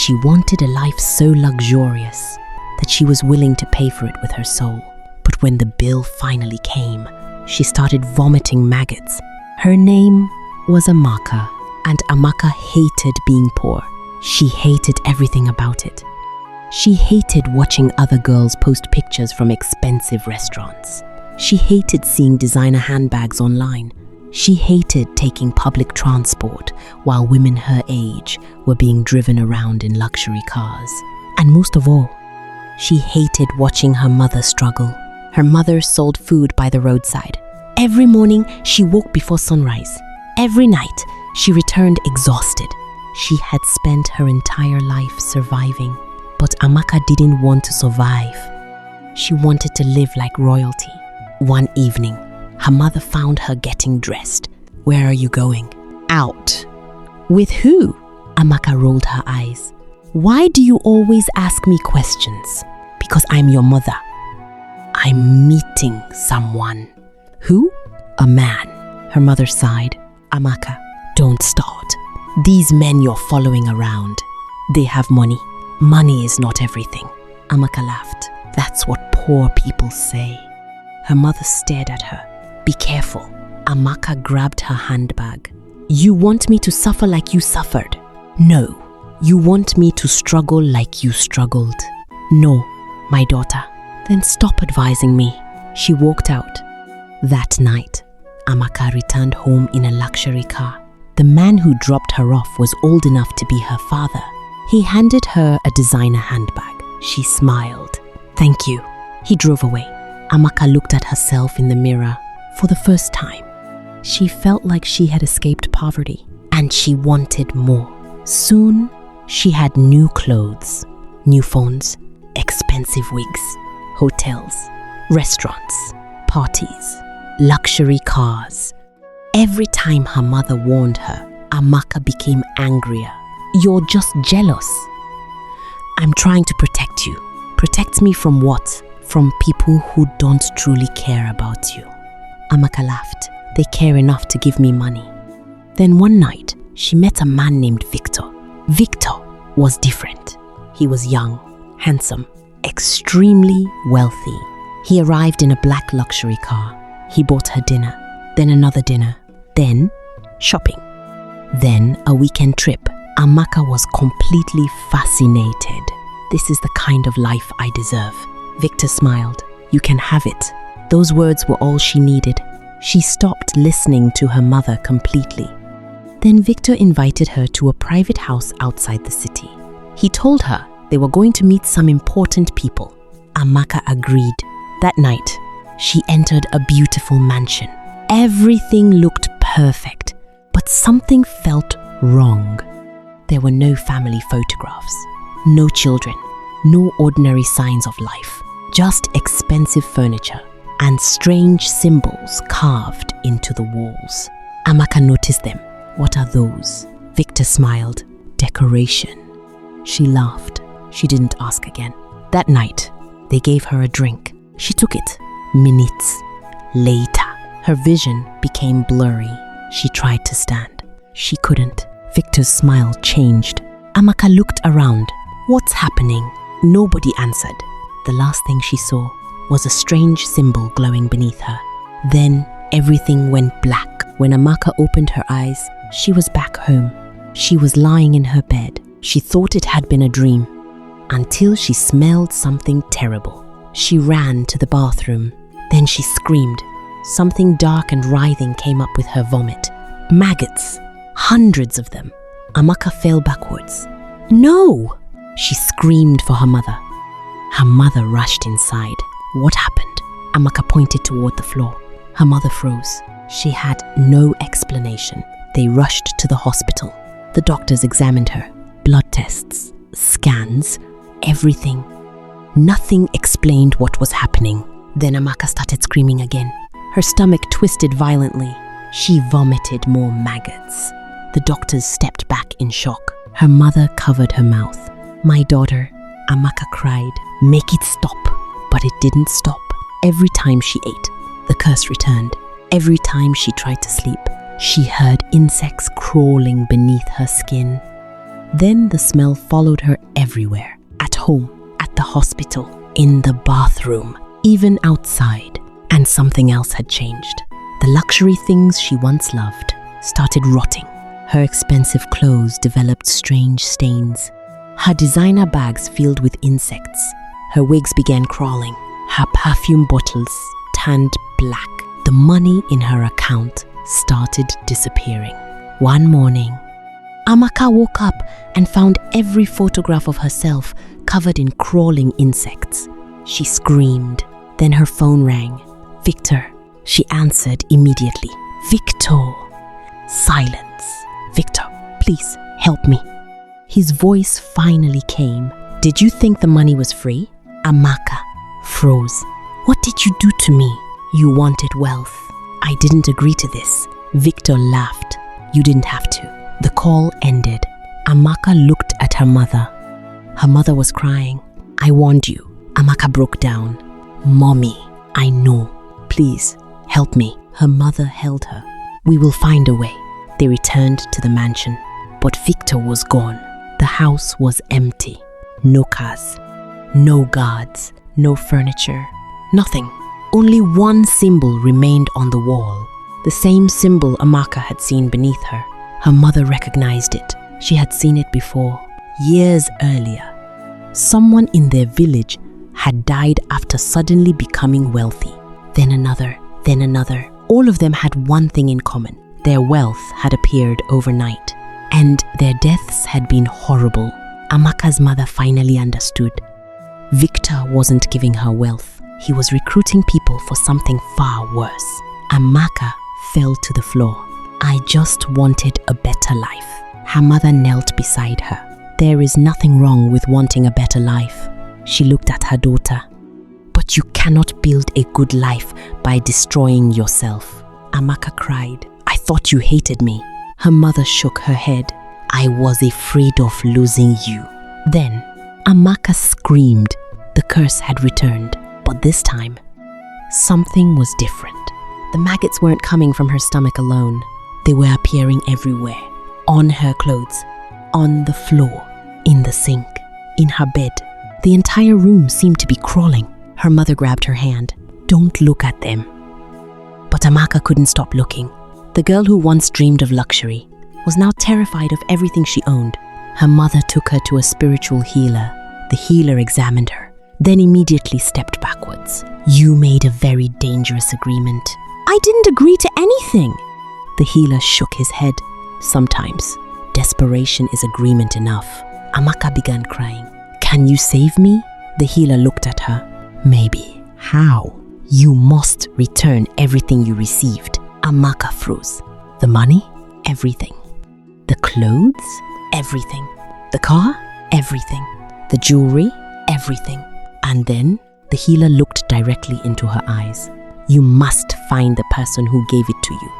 She wanted a life so luxurious that she was willing to pay for it with her soul. But when the bill finally came, she started vomiting maggots. Her name was Amaka, and Amaka hated being poor. She hated everything about it. She hated watching other girls post pictures from expensive restaurants. She hated seeing designer handbags online. She hated taking public transport while women her age were being driven around in luxury cars. And most of all, she hated watching her mother struggle. Her mother sold food by the roadside. Every morning, she woke before sunrise. Every night, she returned exhausted. She had spent her entire life surviving. But Amaka didn't want to survive. She wanted to live like royalty. One evening, her mother found her getting dressed. "Where are you going?" "Out." "With who?" Amaka rolled her eyes. "Why do you always ask me questions?" "Because I'm your mother." "I'm meeting someone." "Who?" "A man." Her mother sighed. "Amaka, don't start. These men you're following around, they have money. Money is not everything." Amaka laughed. "That's what poor people say." Her mother stared at her. "Be careful." Amaka grabbed her handbag. "You want me to suffer like you suffered?" "No." "You want me to struggle like you struggled?" "No, my daughter." "Then stop advising me." She walked out. That night, Amaka returned home in a luxury car. The man who dropped her off was old enough to be her father. He handed her a designer handbag. She smiled. "Thank you." He drove away. Amaka looked at herself in the mirror for the first time. She felt like she had escaped poverty, and she wanted more. Soon, she had new clothes, new phones, expensive wigs, hotels, restaurants, parties, luxury cars. Every time her mother warned her, Amaka became angrier. "You're just jealous." "I'm trying to protect you." "Protect me from what?" "From people who don't truly care about you." Amaka laughed. "They care enough to give me money." Then one night, she met a man named Victor. Victor was different. He was young, handsome, extremely wealthy. He arrived in a black luxury car. He bought her dinner, then another dinner, then shopping, then a weekend trip. Amaka was completely fascinated. "This is the kind of life I deserve." Victor smiled. "You can have it." Those words were all she needed. She stopped listening to her mother completely. Then Victor invited her to a private house outside the city. He told her they were going to meet some important people. Amaka agreed. That night, she entered a beautiful mansion. Everything looked perfect, but something felt wrong. There were no family photographs, no children, no ordinary signs of life, just expensive furniture and strange symbols carved into the walls. Amaka noticed them. "What are those?" Victor smiled. "Decoration." She laughed. She didn't ask again. That night, they gave her a drink. She took it. Minutes later, her vision became blurry. She tried to stand. She couldn't. Victor's smile changed. Amaka looked around. "What's happening?" Nobody answered. The last thing she saw was a strange symbol glowing beneath her. Then everything went black. When Amaka opened her eyes, she was back home. She was lying in her bed. She thought it had been a dream, until she smelled something terrible. She ran to the bathroom. Then she screamed. Something dark and writhing came up with her vomit. Maggots. Hundreds of them. Amaka fell backwards. "No!" She screamed for her mother. Her mother rushed inside. "What happened?" Amaka pointed toward the floor. Her mother froze. She had no explanation. They rushed to the hospital. The doctors examined her. Blood tests, scans, everything. Nothing explained what was happening. Then Amaka started screaming again. Her stomach twisted violently. She vomited more maggots. The doctors stepped back in shock. Her mother covered her mouth. "My daughter," Amaka cried, "make it stop." But it didn't stop. Every time she ate, the curse returned. Every time she tried to sleep, she heard insects crawling beneath her skin. Then the smell followed her everywhere. At home, at the hospital, in the bathroom, even outside. And something else had changed. The luxury things she once loved started rotting. Her expensive clothes developed strange stains. Her designer bags filled with insects. Her wigs began crawling. Her perfume bottles turned black. The money in her account started disappearing. One morning, Amaka woke up and found every photograph of herself covered in crawling insects. She screamed. Then her phone rang. Victor. She answered immediately. Victor. Silence. Victor, please help me. His voice finally came. Did you think the money was free? Amaka froze. What did you do to me? You wanted wealth. I didn't agree to this. Victor laughed. You didn't have to. The call ended. Amaka looked at her mother. Her mother was crying. I warned you. Amaka broke down. Mommy, I know. Please, help me. Her mother held her. We will find a way. They returned to the mansion. But Victor was gone. The house was empty. No cars. No guards. No furniture. Nothing. Only one symbol remained on the wall. The same symbol Amaka had seen beneath her. Her mother recognized it. She had seen it before, years earlier. Someone in their village had died after suddenly becoming wealthy. Then another, then another. All of them had one thing in common. Their wealth had appeared overnight, and their deaths had been horrible. Amaka's mother finally understood. Victor wasn't giving her wealth. He was recruiting people for something far worse. Amaka fell to the floor. I just wanted a better life. Her mother knelt beside her. There is nothing wrong with wanting a better life. She looked at her daughter. But you cannot build a good life by destroying yourself. Amaka cried. I thought you hated me. Her mother shook her head. I was afraid of losing you. Then Amaka screamed. The curse had returned. But this time, something was different. The maggots weren't coming from her stomach alone. They were appearing everywhere. On her clothes, on the floor, in the sink, in her bed. The entire room seemed to be crawling. Her mother grabbed her hand. Don't look at them. But Amaka couldn't stop looking. The girl who once dreamed of luxury was now terrified of everything she owned. Her mother took her to a spiritual healer. The healer examined her, then immediately stepped backwards. You made a very dangerous agreement. I didn't agree to anything. The healer shook his head. Sometimes, desperation is agreement enough. Amaka began crying. Can you save me? The healer looked at her. Maybe. How? You must return everything you received. Amaka froze. The money? Everything. The clothes? Everything. The car? Everything. The jewelry? Everything. And then the healer looked directly into her eyes. You must find the person who gave it to you.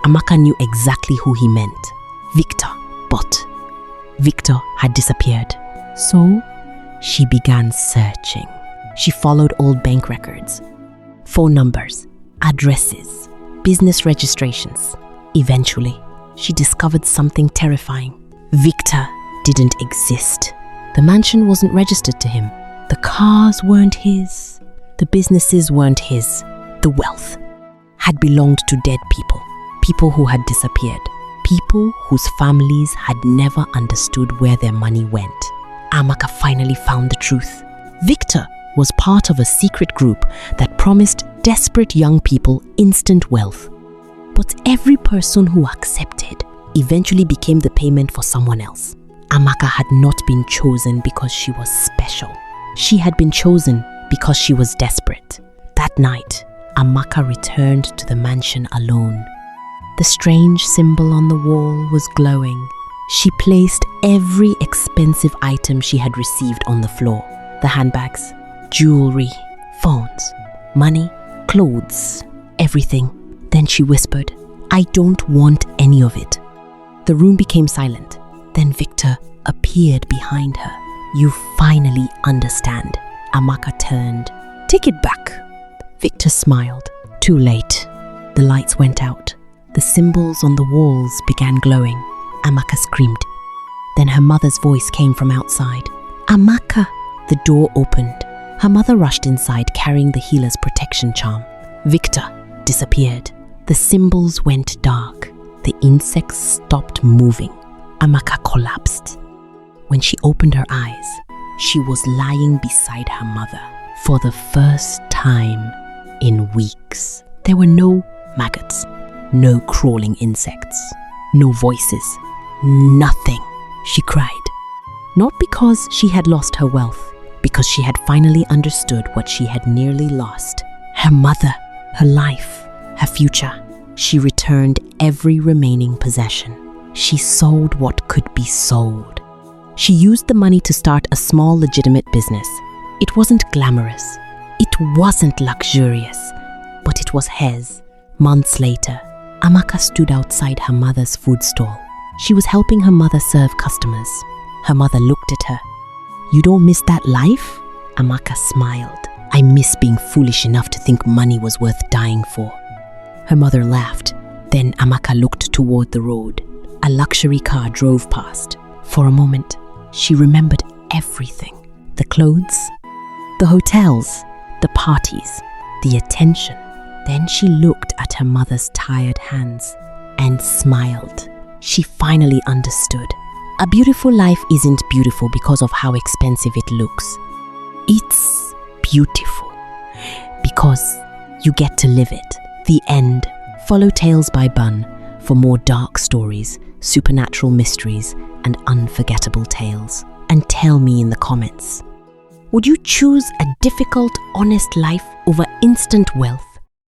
Amaka knew exactly who he meant. Victor. But Victor had disappeared. So she began searching. She followed old bank records, phone numbers, addresses, business registrations. Eventually, she discovered something terrifying. Victor didn't exist. The mansion wasn't registered to him. The cars weren't his. The businesses weren't his. The wealth had belonged to dead people. People who had disappeared. People whose families had never understood where their money went. Amaka finally found the truth. Victor was part of a secret group that promised desperate young people instant wealth. But every person who accepted eventually became the payment for someone else. Amaka had not been chosen because she was special. She had been chosen because she was desperate. That night, Amaka returned to the mansion alone. The strange symbol on the wall was glowing. She placed every expensive item she had received on the floor. The handbags, jewelry, phones, money, clothes, everything. Then she whispered, I don't want any of it. The room became silent. Then Victor appeared behind her. You finally understand. Amaka turned. Take it back. Victor smiled. Too late. The lights went out. The symbols on the walls began glowing. Amaka screamed. Then her mother's voice came from outside. Amaka! The door opened. Her mother rushed inside carrying the healer's protection charm. Victor disappeared. The symbols went dark. The insects stopped moving. Amaka collapsed. When she opened her eyes, she was lying beside her mother for the first time in weeks. There were no maggots, no crawling insects, no voices, nothing. She cried. Not because she had lost her wealth, because she had finally understood what she had nearly lost. Her mother, her life, her future. She returned every remaining possession. She sold what could be sold. She used the money to start a small legitimate business. It wasn't glamorous. It wasn't luxurious, but it was hers. Months later, Amaka stood outside her mother's food stall. She was helping her mother serve customers. Her mother looked at her. "You don't miss that life?" Amaka smiled. "I miss being foolish enough to think money was worth dying for." Her mother laughed. Then Amaka looked toward the road. A luxury car drove past. For a moment, she remembered everything. The clothes, the hotels, the parties, the attention. Then she looked at her mother's tired hands and smiled. She finally understood. A beautiful life isn't beautiful because of how expensive it looks. It's beautiful because you get to live it. The end. Follow Tales by Bun for more dark stories, supernatural mysteries, and unforgettable tales. And tell me in the comments, would you choose a difficult, honest life over instant wealth?